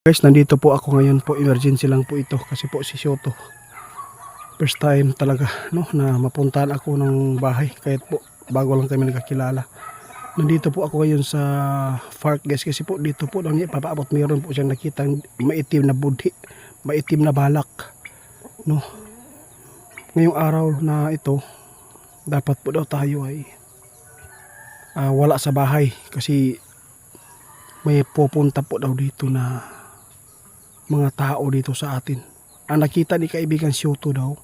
Guys, nandito po ako ngayon po, emergency lang po ito kasi po si Shoto. First time talaga no na mapuntahan ako ng bahay kahit po bago lang kami nagkakilala. Nandito po ako ngayon sa park guys kasi po dito po nang ipapaabot mayroon po siyang nakitang maitim na budhi, maitim na balak no. Ngayong araw na ito dapat po daw tayo ay wala sa bahay kasi may pupunta po daw dito na mga tao dito sa atin. Ang nakita ni kaibigan Shoto daw,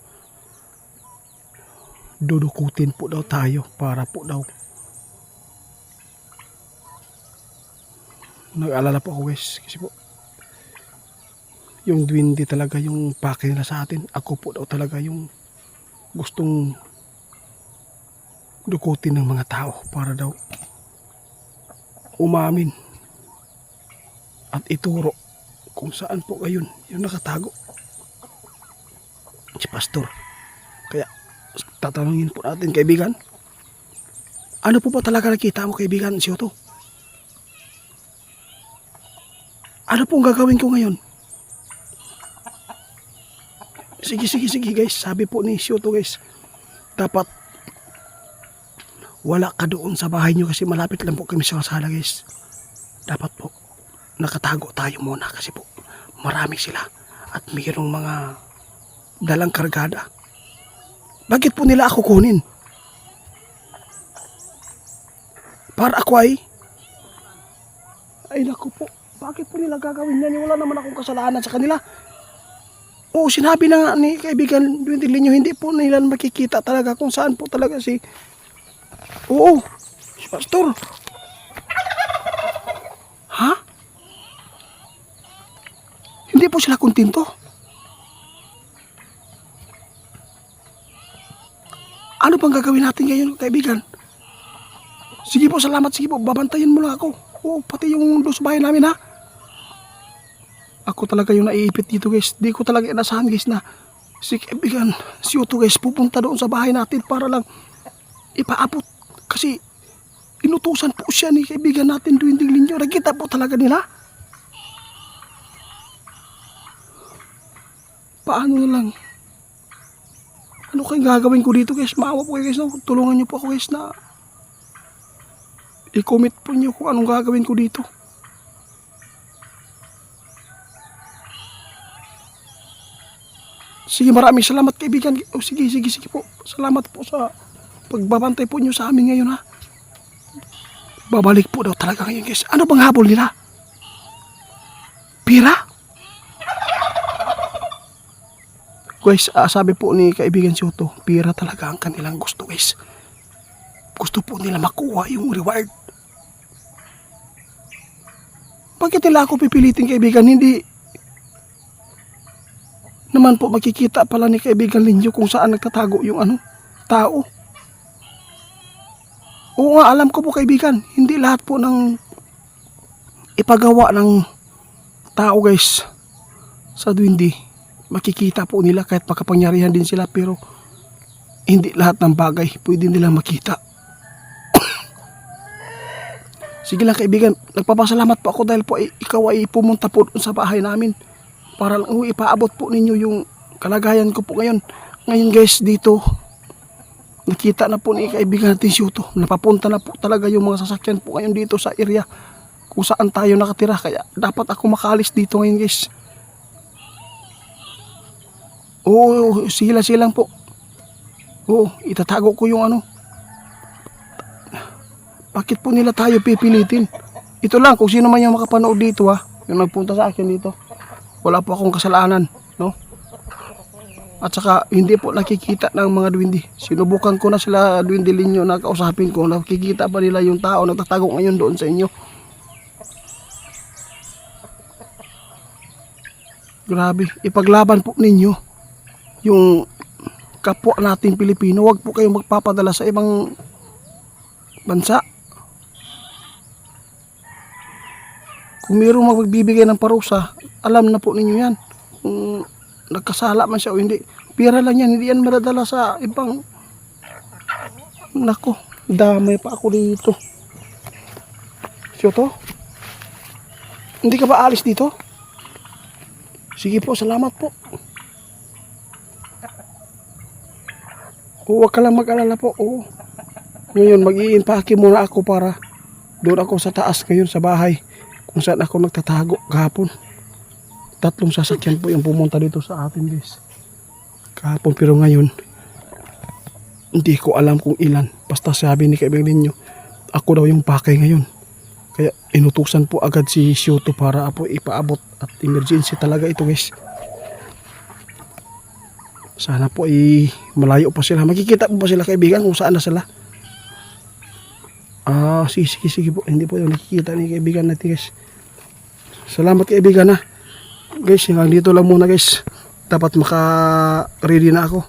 dudukutin po daw tayo para po daw. Nag-alala po ako guys kasi po yung duwende talaga yung pake nila sa atin. Ako po daw talaga yung gustong dukutin ng mga tao para daw umamin at ituro kung saan po ngayon yung nakatago si pastor. Kaya tatanungin po natin kaibigan, ano po ba talaga nakita mo kaibigan Shoto? Ano pong gagawin ko ngayon? Sige guys, sabi po ni Shoto guys, dapat wala ka doon sa bahay nyo kasi malapit lang po kami sa sala guys. Dapat po nakatago tayo muna kasi po marami sila at mayroong mga dalang kargada. Bakit po nila ako kunin? Para ako ay naku po, bakit po nila gagawin yan? Wala naman akong kasalanan sa kanila. Oo, sinabi na nga ni kaibigan Duwendilin, hindi po nila makikita talaga kung saan po talaga si si pastor. Ha? Hindi po sila kontento. Ano pang gagawin natin ngayon, kaibigan? Sige po, salamat. Sige po, babantayan mo lang ako. Oo, pati yung dos bahay namin, ha? Ako talaga yung naiipit dito, guys. Di ko talaga inasahan, guys, na si kaibigan, si Shoto, guys, pupunta doon sa bahay natin para lang ipaabot. Kasi inutusan po siya ni kaibigan natin, Duwendilin. Nakita po talaga nila. Paano na lang? Ano kayong gagawin ko dito guys? Maawa po kayo guys. No? Tulungan nyo po ako guys na i-comment po nyo kung anong gagawin ko dito. Sige, maraming salamat kaibigan. Oh, sige po. Salamat po sa pagbabantay po nyo sa amin ngayon ha. Babalik po daw talaga ngayon guys. Ano bang habol nila? Pira? Guys, sabi po ni kaibigan Shoto, pira talaga ang kanilang gusto guys. Gusto po nila makuha yung reward. Bakit nila ako pipilitin kaibigan? Hindi naman po makikita pala ni kaibigan Linjo kung saan nagtatago yung tao. Oo nga, alam ko po kaibigan, hindi lahat po ng ipagawa ng tao guys sa duwende makikita po nila kahit makapangyarihan din sila, pero hindi lahat ng bagay pwede nila makita. Sige lang kaibigan, nagpapasalamat po ako dahil po ikaw ay pumunta po sa bahay namin para lang ipaabot po ninyo yung kalagayan ko po ngayon. Ngayon guys, dito nakita na po ni kaibigan natin Shoto, napapunta na po talaga yung mga sasakyan po ngayon dito sa area kung saan tayo nakatira, kaya dapat ako makaalis dito ngayon guys. Oo, silang po. Oo, itatago ko yung Bakit po nila tayo pipilitin? Ito lang, kung sino man yung makapanood dito ha, yung nagpunta sa akin dito, wala po akong kasalanan, no? At saka, hindi po nakikita ng mga duwende. Sinubukan ko na sila Duwendilin na kausapin ko, nakikita pa nila yung tao nagtatago ngayon doon sa inyo. Grabe, ipaglaban po ninyo yung kapwa nating Pilipino. Huwag po kayong magpapadala sa ibang bansa. Kung mayroong magbibigay ng parusa, alam na po ninyo yan. Kung nagkasala man siya o hindi, pira lang yan, hindi yan madadala sa ibang. Nako, damay pa ako dito. Shoto, hindi ka ba alis dito? Sige po, salamat po. Huwag ka lang mag-alala po. Oo. Ngayon, mag-i-impake muna ako para doon ako sa taas ngayon sa bahay kung saan ako nagtatago kahapon. 3 sasakyan po yung pumunta dito sa atin, guys. Kahapon, pero ngayon, hindi ko alam kung ilan. Basta sabi ni kaibigan ninyo, ako daw yung pakay ngayon. Kaya inutusan po agad si Shoto para po ipaabot at emergency talaga ito, guys. Sana po ay malayo pa sila. Makikita po ba sila kaibigan kung saan na sila? Sige po. Hindi po yung nakikita ni kaibigan natin, guys. Salamat kaibigan ha. Guys, hanggang dito lang muna, guys. Dapat maka-ready na ako.